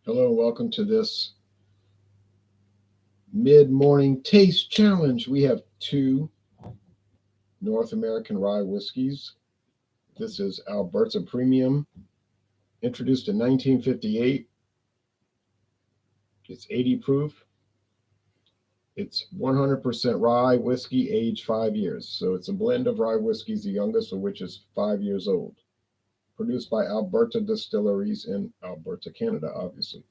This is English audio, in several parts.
Hello and welcome to this mid-morning taste challenge. We have two North American rye whiskeys. This is Alberta Premium, introduced in 1958. It's 80 proof. It's 100% rye whiskey, aged 5 years. So it's a blend of rye whiskeys, the youngest of which is 5 years old. Produced by Alberta Distilleries in Alberta, Canada, obviously.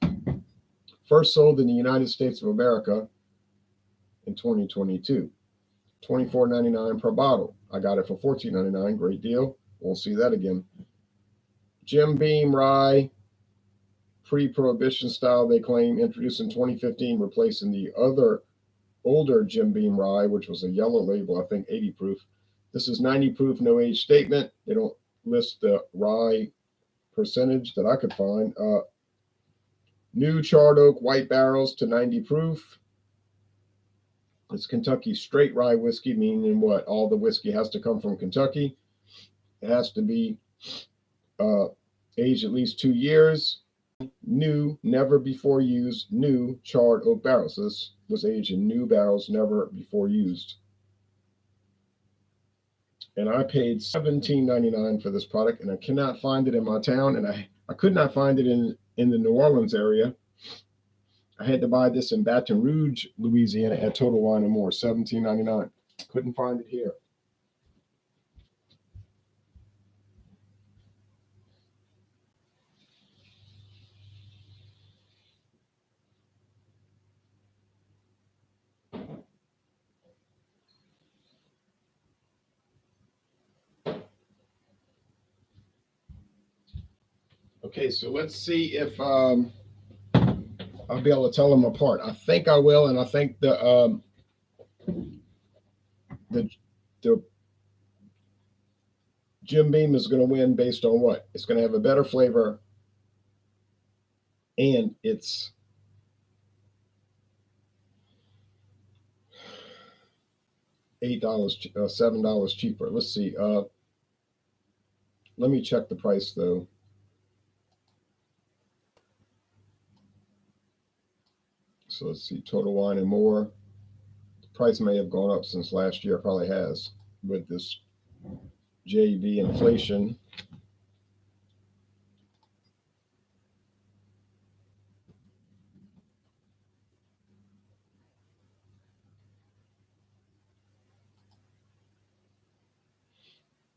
First sold in the United States of America in 2022. $24.99 per bottle. I got it for $14.99. Great deal. We'll see that again. Beam Rye, pre-prohibition style, they claim, introduced in 2015, replacing the other older Beam Rye, which was a yellow label, I think 80 proof. This is 90 proof, no age statement. They don't list the rye percentage that I could find. New charred oak white barrels to 90 proof. It's Kentucky straight rye whiskey, meaning what? All the whiskey has to come from Kentucky. It has to be aged at least 2 years. New, never before used, new charred oak barrels. So this was aged in new barrels, never before used. And I paid $17.99 for this product, and I cannot find it in my town, and I could not find it in the New Orleans area. I had to buy this in Baton Rouge, Louisiana at Total Wine & More, $17.99. Couldn't find it here. Okay, so let's see if I'll be able to tell them apart. I think I will, and I think the Jim Beam is going to win based on what? It's going to have a better flavor, and it's $8, $7 cheaper. Let's see. Let me check the price though. So let's see. Total Wine & More. The price may have gone up since last year. It probably has with this JV inflation.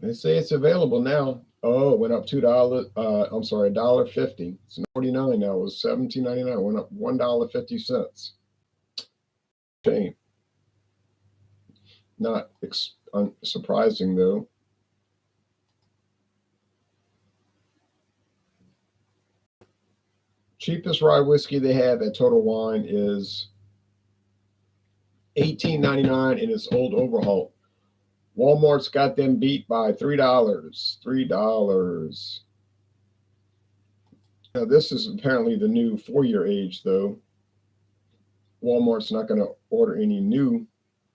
They say it's available now. Oh, it went up $2. I'm sorry, $1.50. It's $49 now. It was $17.99. Went up $1.50. Shame. Not surprising though. Cheapest rye whiskey they have at Total Wine is $18.99, and it's Old Overhaul. Walmart's got them beat by $3. $3. Now, this is apparently the new 4-year age, though. Walmart's not going to order any new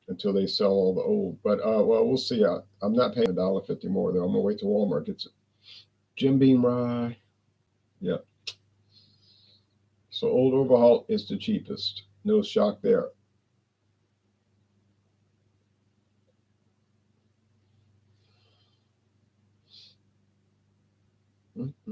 until they sell all the old. But, well, we'll see. I'm not paying $1.50 more, though. I'm going to wait till Walmart gets it. Beam Rye. Yeah. So Old Overhaul is the cheapest. No shock there. Mm-hmm.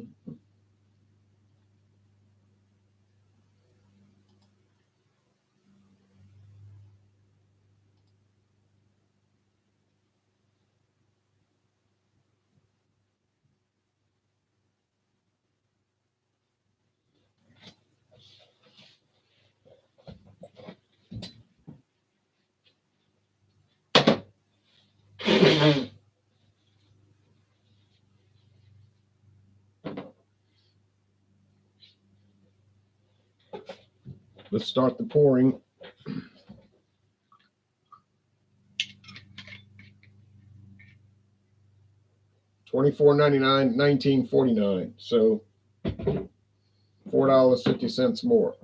Let's start the pouring. $24.99, $19.49. So $4.50 more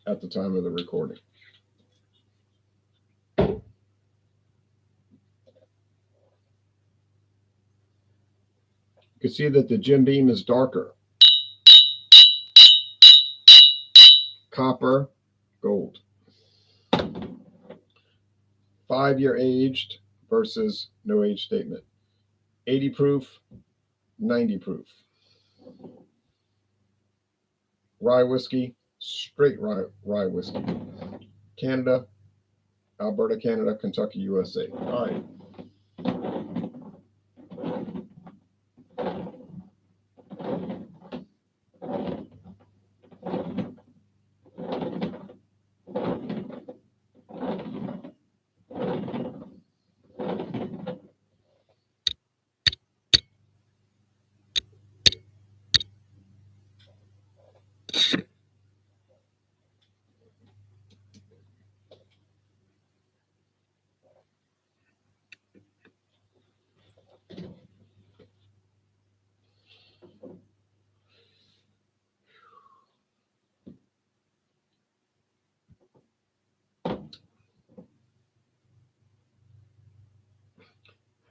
at the time of the recording. You can see that the Jim Beam is darker. Copper, gold. 5-year aged versus no age statement. 80 proof, 90 proof. Rye whiskey, straight rye whiskey. Canada, Alberta, Canada, Kentucky, USA. All right.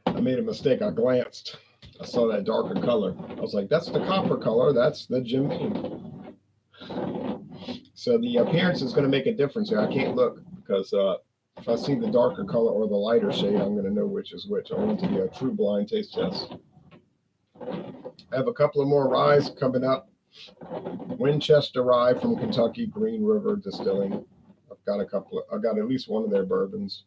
I made a mistake. I glanced. I saw that darker color. I was like, that's the copper color. That's the Jim Beam. So the appearance is going to make a difference here. I can't look because if I see the darker color or the lighter shade, I'm going to know which is which. I want it to be a true blind taste test. I have a couple of more ryes coming up. Winchester Rye from Kentucky, Green River Distilling. I've got at least one of their bourbons.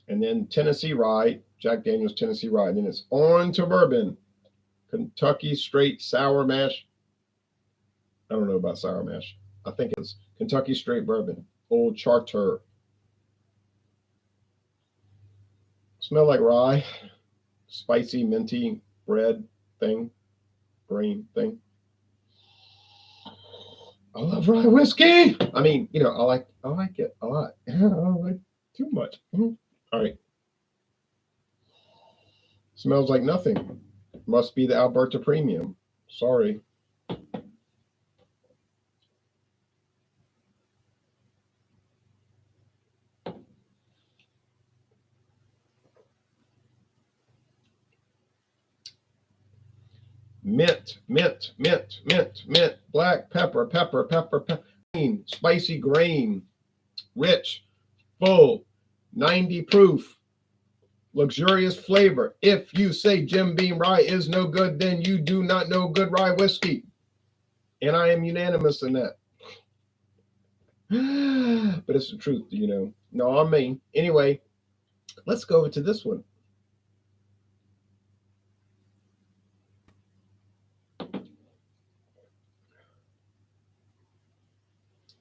And then Tennessee Rye, Jack Daniel's Tennessee Rye. And then it's on to bourbon. Kentucky Straight Sour Mash. I don't know about sour mash. I think it's Kentucky Straight Bourbon. Old Charter. Smell like rye. Spicy, minty bread thing. Grain thing. I love rye whiskey. I mean, you know, I like it a lot. I don't like too much. All right. Smells like nothing. Must be the Alberta Premium. Sorry. Mint, mint, mint, mint, mint, black pepper, pepper, spicy grain, rich, full, 90 proof, luxurious flavor. If you say Jim Beam Rye is no good, then you do not know good rye whiskey. And I am unanimous in that. But it's the truth, you know. No, I mean. Anyway, let's go over to this one.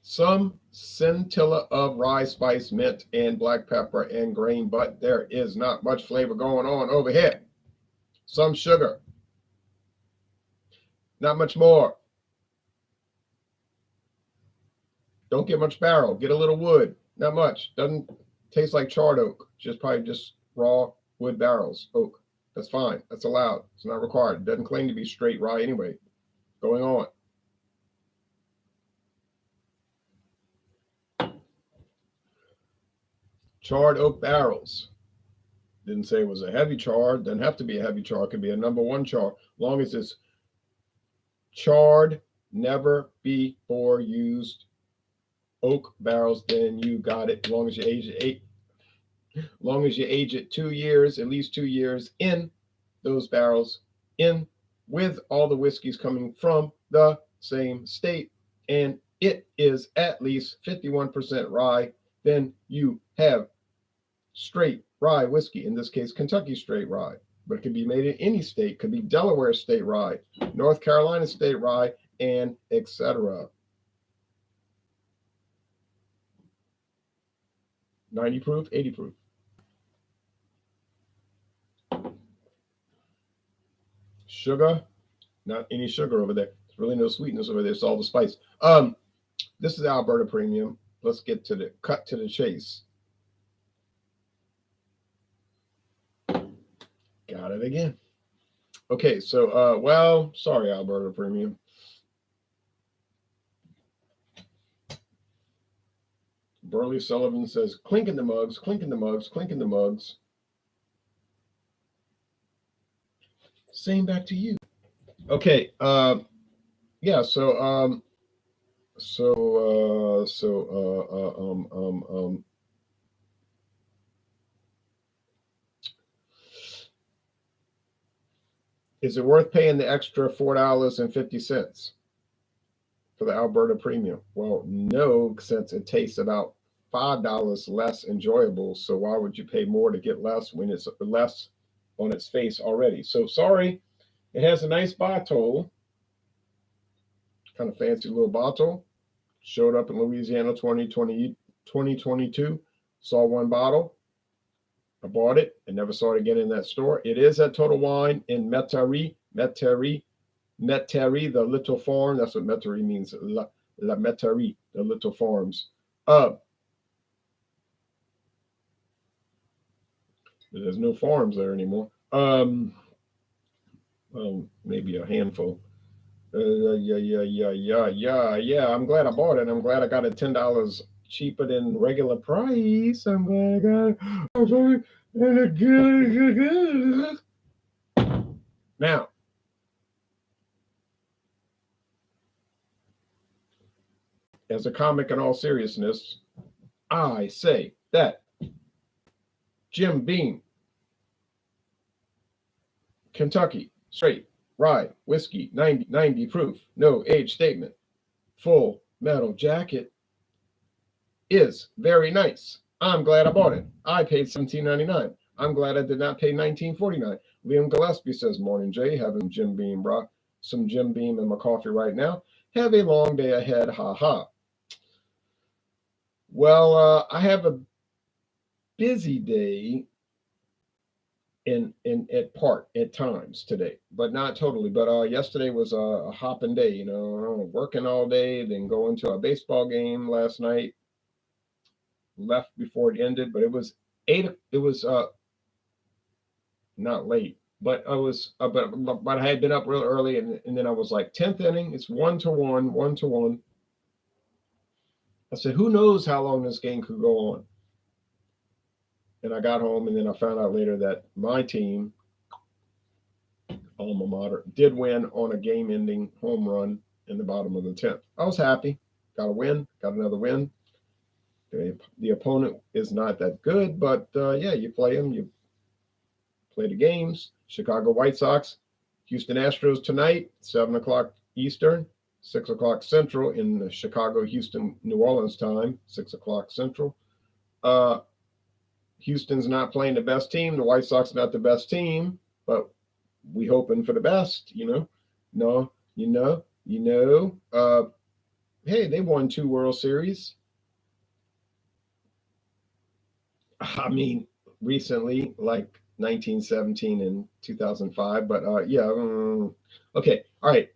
Some scintilla of rye spice, mint, and black pepper and grain, but there is not much flavor going on over here. Some sugar. Not much more. Don't get much barrel. Get a little wood. Not much. Doesn't taste like charred oak. Probably just raw wood barrels. Oak. That's fine. That's allowed. It's not required. It doesn't claim to be straight rye anyway. Going on. Charred oak barrels. Didn't say it was a heavy char. Doesn't have to be a heavy char. It could be a number one char. Long as it's charred, never before used oak barrels, then you got it. As long as you age it 2 years, at least 2 years in those barrels, in with all the whiskeys coming from the same state, and it is at least 51% rye, then you have straight rye whiskey. In this case, Kentucky straight rye, but it can be made in any state. Could be Delaware state rye, North Carolina state rye, and etc. 90 proof, 80 proof. Sugar, not any sugar over there. There's really no sweetness over there. It's all the spice. This is Alberta Premium. Let's get to the cut to the chase. Got it again. Okay, so well, sorry, Alberta Premium. Burley Sullivan says, clink in the mugs, clink in the mugs, clink in the mugs. Same back to you. Okay. Yeah. Is it worth paying the extra $4.50 for the Alberta Premium? Well, no, since it tastes about $5 less enjoyable. So why would you pay more to get less when it's less on its face already? So sorry, it has a nice bottle, kind of fancy little bottle. Showed up in Louisiana 2022. Saw one bottle. I bought it and never saw it again in that store. It is at Total Wine in Metairie, the little farm. That's what Metairie means. La Metairie, the little farms. There's no farms there anymore. Well, maybe a handful. Yeah. I'm glad I bought it. I'm glad I got it $10 cheaper than regular price. I'm glad I got it. Now, as a comic in all seriousness, I say that Jim Beam, Kentucky, straight rye whiskey, 90 proof, no age statement, full metal jacket is very nice. I'm glad I bought it. I paid $17.99. I'm glad I did not pay $19.49. Liam Gillespie says, "Morning, Jay. Having Jim Beam, some Jim Beam in my coffee right now. Have a long day ahead. Ha ha." Well, I have a busy day at times today, but not totally. But yesterday was a hopping day, working all day, then going to a baseball game last night. Left before it ended, but it was not late, but I was but I had been up real early, and then I was like 10th inning. It's 1-1. I said, who knows how long this game could go on? And I got home, and then I found out later that my team, alma mater, did win on a game-ending home run in the bottom of the 10th. I was happy. Got a win. Got another win. The opponent is not that good, but yeah, you play them. You play the games. Chicago White Sox, Houston Astros tonight, 7 o'clock Eastern, 6 o'clock Central in the Chicago, Houston, New Orleans time, 6 o'clock Central. Houston's not playing the best team. The White Sox not the best team, but we hoping for the best, Hey, they won 2 World Series. I mean, recently, like 1917 and 2005, but yeah. Okay, all right.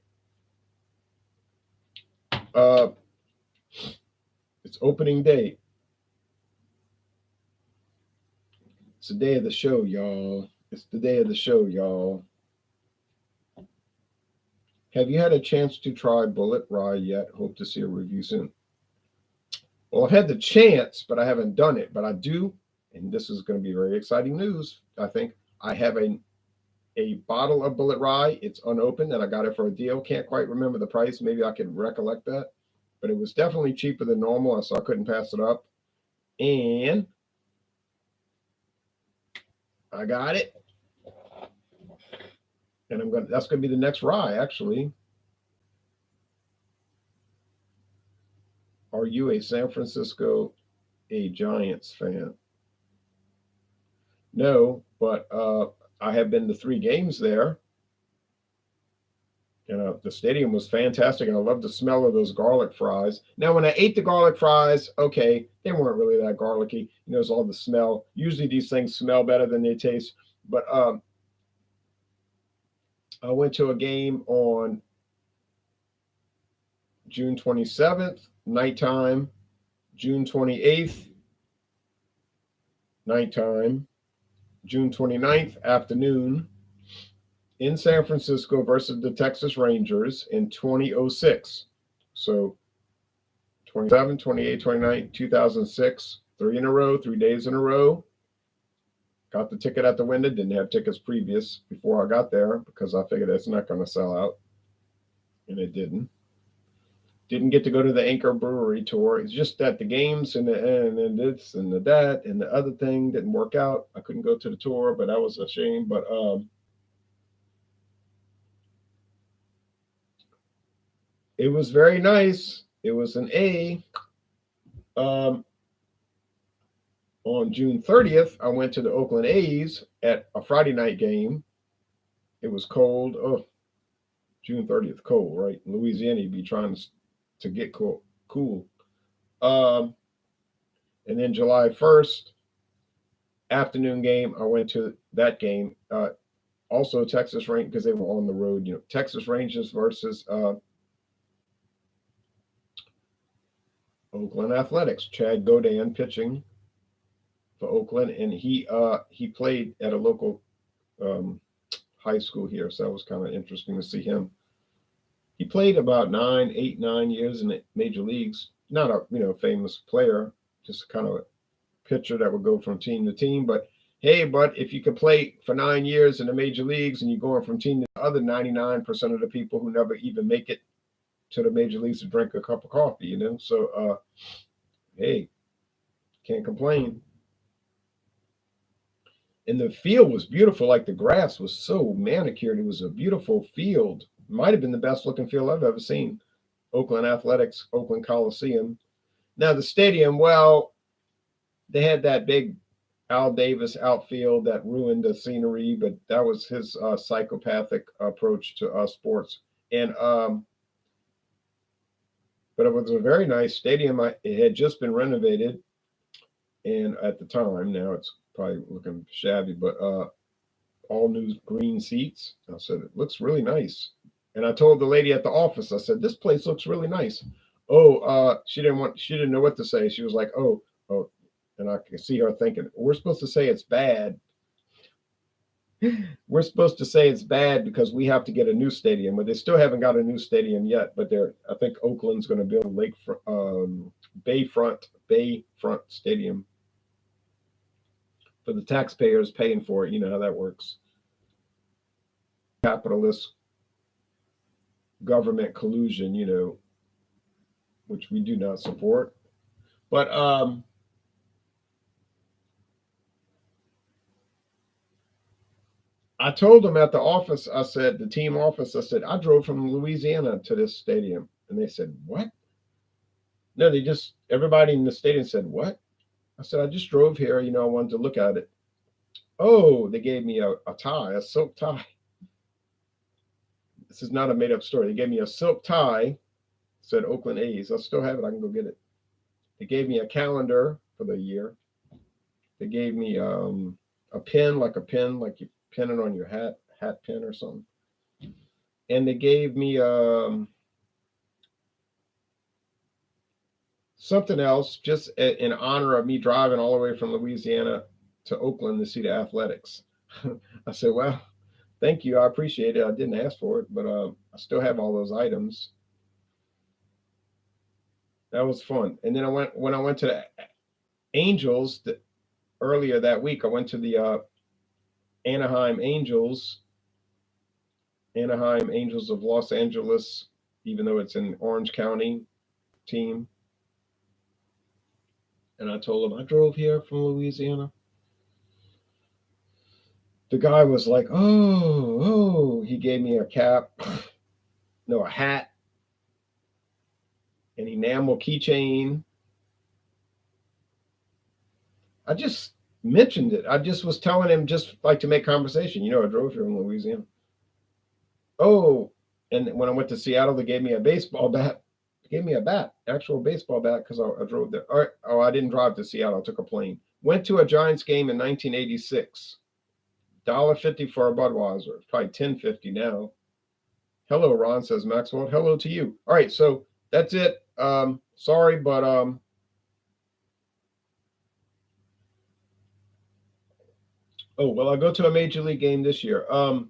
It's opening day. It's the day of the show, y'all. It's the day of the show, y'all. Have you had a chance to try Bullet Rye yet? Hope to see a review soon. Well, I've had the chance, but I haven't done it. But I do, and this is going to be very exciting news, I think. I have a bottle of Bullet Rye. It's unopened, and I got it for a deal. Can't quite remember the price. Maybe I can recollect that. But it was definitely cheaper than normal, so I couldn't pass it up. And I got it. And that's going to be the next rye, actually. Are you a San Francisco Giants fan? No, but I have been to 3 games there. The stadium was fantastic, and I love the smell of those garlic fries. Now, when I ate the garlic fries, okay, they weren't really that garlicky. It's all the smell. Usually these things smell better than they taste. But I went to a game on June 27th, nighttime, June 28th, nighttime, June 29th, afternoon, in San Francisco versus the Texas Rangers in 2006. So 27, 28, 29, 2006, 3 in a row, 3 days in a row. Got the ticket at the window. Didn't have tickets before I got there because I figured it's not going to sell out, and it didn't. Didn't get to go to the Anchor Brewery tour. It's just that the games and this and the that and the other thing didn't work out. I couldn't go to the tour, but that was a shame. But it was very nice. It was an A. On June 30th, I went to the Oakland A's at a Friday night game. It was cold. Oh, June 30th, cold, right? In Louisiana, you'd be trying to get cool. And then July 1st, afternoon game, I went to that game. Also Texas Rangers, because they were on the road, Texas Rangers versus Oakland Athletics. Chad Godin pitching for Oakland, and he played at a local high school here, so that was kind of interesting to see him. He played about 9 years in the major leagues. Not a famous player, just kind of a pitcher that would go from team to team. But hey, if you could play for 9 years in the major leagues and you're going from team to the other 99% of the people who never even make it to the major leagues to drink a cup of coffee, So hey, can't complain. And the field was beautiful. Like the grass was so manicured. It was a beautiful field. Might have been the best looking field I've ever seen. Oakland Athletics, Oakland Coliseum. Now the stadium, well, they had that big Al Davis outfield that ruined the scenery, but that was his psychopathic approach to sports. And but it was a very nice stadium. It had just been renovated, and at the time, now it's probably looking shabby, but all new green seats. I said, it looks really nice. And I told the lady at the office, I said, this place looks really nice. Oh, she didn't know what to say. She was like, oh, and I could see her thinking, we're supposed to say it's bad. We're supposed to say it's bad because we have to get a new stadium, but they still haven't got a new stadium yet. But I think Oakland's going to build a Bayfront Stadium for the taxpayers paying for it. You know how that works. Capitalist government collusion, which we do not support. But I told them at the office, the team office, I drove from Louisiana to this stadium. And they said, what? No, everybody in the stadium said, what? I said, I just drove here, I wanted to look at it. Oh, they gave me a tie, a silk tie. This is not a made up story. They gave me a silk tie, said Oakland A's. I still have it. I can go get it. They gave me a calendar for the year. They gave me a pin, like you pin it on your hat pin or something. And they gave me something else just in honor of me driving all the way from Louisiana to Oakland to see the Athletics. I said, well, thank you. I appreciate it. I didn't ask for it, but I still have all those items. That was fun. And then when I went to the Angels earlier that week, I went to the Anaheim Angels of Los Angeles, even though it's in Orange County team. And I told him I drove here from Louisiana. The guy was like, oh, he gave me a cap, a hat, an enamel keychain. I just mentioned it. I just was telling him just like to make conversation. I drove here from Louisiana. Oh, and when I went to Seattle, they gave me a baseball bat. They gave me a bat, actual baseball bat, because I drove there. Oh, I didn't drive to Seattle. I took a plane. Went to a Giants game in 1986. $1.50 for a Budweiser. It's probably $10.50 now. Hello, Ron, says Maxwell. Hello to you. All right, so that's it. Sorry, but I'll go to a major league game this year. I'd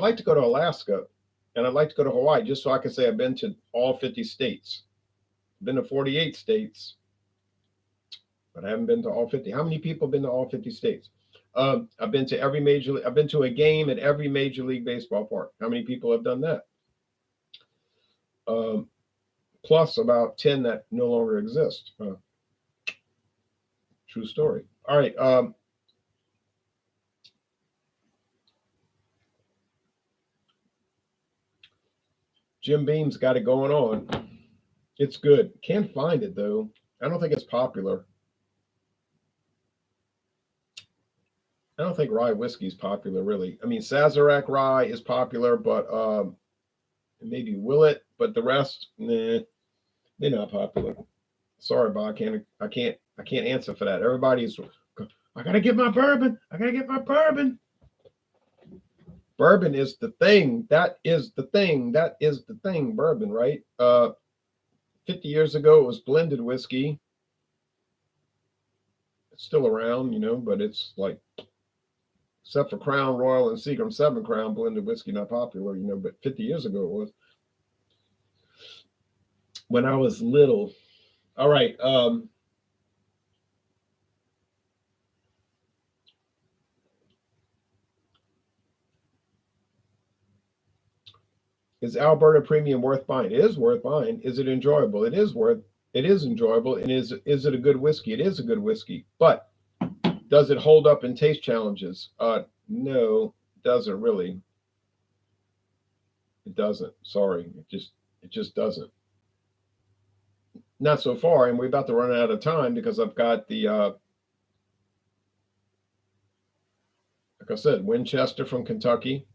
like to go to Alaska, and I'd like to go to Hawaii just so I can say I've been to all 50 states. I've been to 48 states. but I haven't been to all 50. How many people have been to all 50 states? I've been to every major. I've been to a game at every Major League Baseball park. How many people have done that? Plus about 10 that no longer exist. True story. All right. Jim Beam's got it going on. It's good. Can't find it though. I don't think it's popular. I don't think rye whiskey is popular, really. I mean, Sazerac rye is popular, but maybe Willet, but the rest, nah, they're not popular. Sorry, Bob, I can't answer for that. Everybody's, I gotta get my bourbon. I gotta get my bourbon. Bourbon is the thing. That is the thing. That is the thing. Bourbon, right? 50 years ago, it was blended whiskey. It's still around, but it's like, except for Crown Royal and Seagram 7 Crown, blended whiskey not popular, but 50 years ago it was. When I was little. All right. Is Alberta Premium worth buying? It is worth buying. Is it enjoyable? It is enjoyable. And is it a good whiskey? It is a good whiskey. But does it hold up in taste challenges? No, it doesn't really. It doesn't. Sorry. It just doesn't. Not so far, and we're about to run out of time because I've got the like I said, Winchester from Kentucky,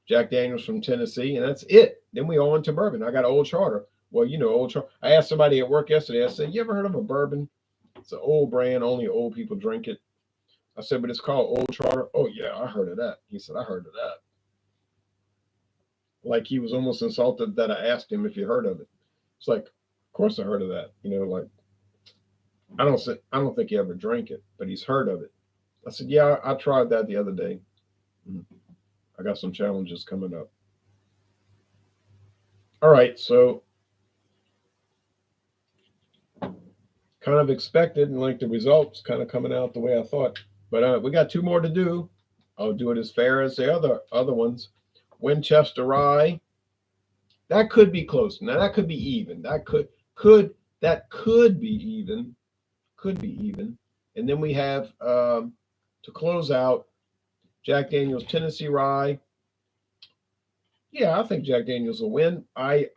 Jack Daniels from Tennessee, and that's it. Then we on to bourbon. I got Old Charter. Well, Old Charter. I asked somebody at work yesterday. I said, "You ever heard of a bourbon? It's an old brand. Only old people drink it." I said, "But it's called Old Charter." "Oh yeah, I heard of that." He said, "I heard of that." Like he was almost insulted that I asked him if he heard of it. It's like, of course I heard of that. Like I don't think he ever drank it, but he's heard of it. I said, "Yeah, I tried that the other day. I got some challenges coming up." All right, so kind of expected, and like the results kind of coming out the way I thought. But we got two more to do. I'll do it as fair as the other ones. Winchester Rye. That could be close. Now that could be even. That could be even. Could be even. And then we have to close out Jack Daniel's Tennessee Rye. Yeah, I think Jack Daniels will win. I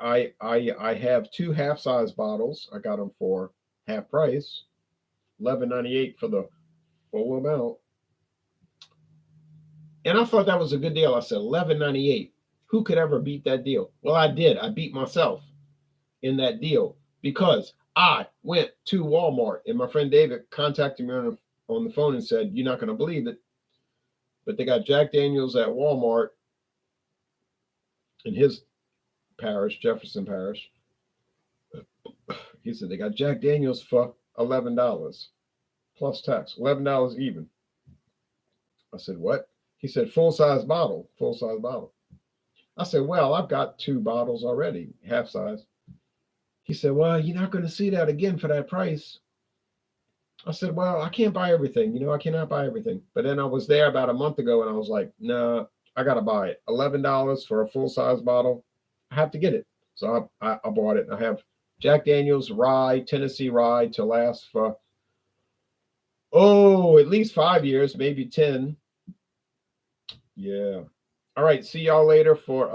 have two half-size bottles. I got them for half price, $11.98 for the full amount. And I thought that was a good deal. I said $11.98. Who could ever beat that deal? Well, I did. I beat myself in that deal because I went to Walmart and my friend David contacted me on the phone and said, "You're not going to believe it, but they got Jack Daniels at Walmart in his parish, Jefferson Parish." He said they got Jack Daniels for $11 plus tax, $11 even. I said, "What?" He said, full size bottle. I said, "Well, I've got two bottles already, half size." He said, "Well, you're not going to see that again for that price." I said, "Well, I can't buy everything. I cannot buy everything." But then I was there about a month ago and I was like, "Nah, I got to buy it. $11 for a full size bottle. I have to get it." So I bought it. I have Jack Daniel's Rye, Tennessee Rye to last for, at least 5 years, maybe 10. Yeah. All right. See y'all later for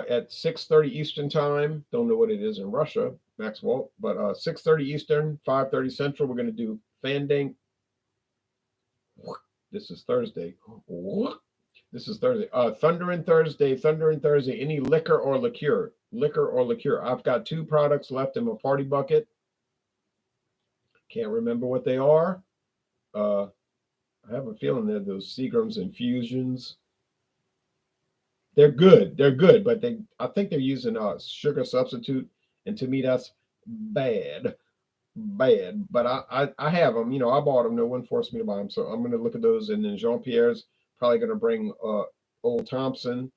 at 6:30 Eastern time. Don't know what it is in Russia, Maxwell, but 6:30 Eastern, 5:30 Central. We're gonna do Fandang. This is Thursday. This is Thursday. Thunder and Thursday. Any liquor or liqueur. I've got two products left in my party bucket. Can't remember what they are. I have a feeling they're those Seagram's infusions. They're good, but I think they're using a sugar substitute, and to me that's bad. But I have them. I bought them. No one forced me to buy them, so I'm gonna look at those. And then Jean Pierre's probably gonna bring Old Thompson.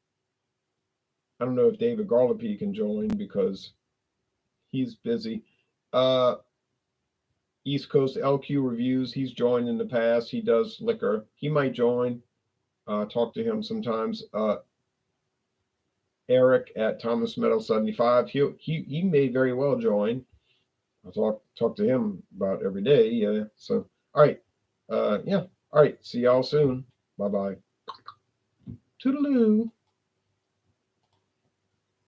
I don't know if David Garlopy can join because he's busy. East Coast LQ Reviews. He's joined in the past. He does liquor. He might join. Talk to him sometimes. Eric at Thomas Meadow 75. He may very well join. I'll talk to him about every day. Yeah. So all right. Yeah. All right. See y'all soon. Bye bye. Toodaloo.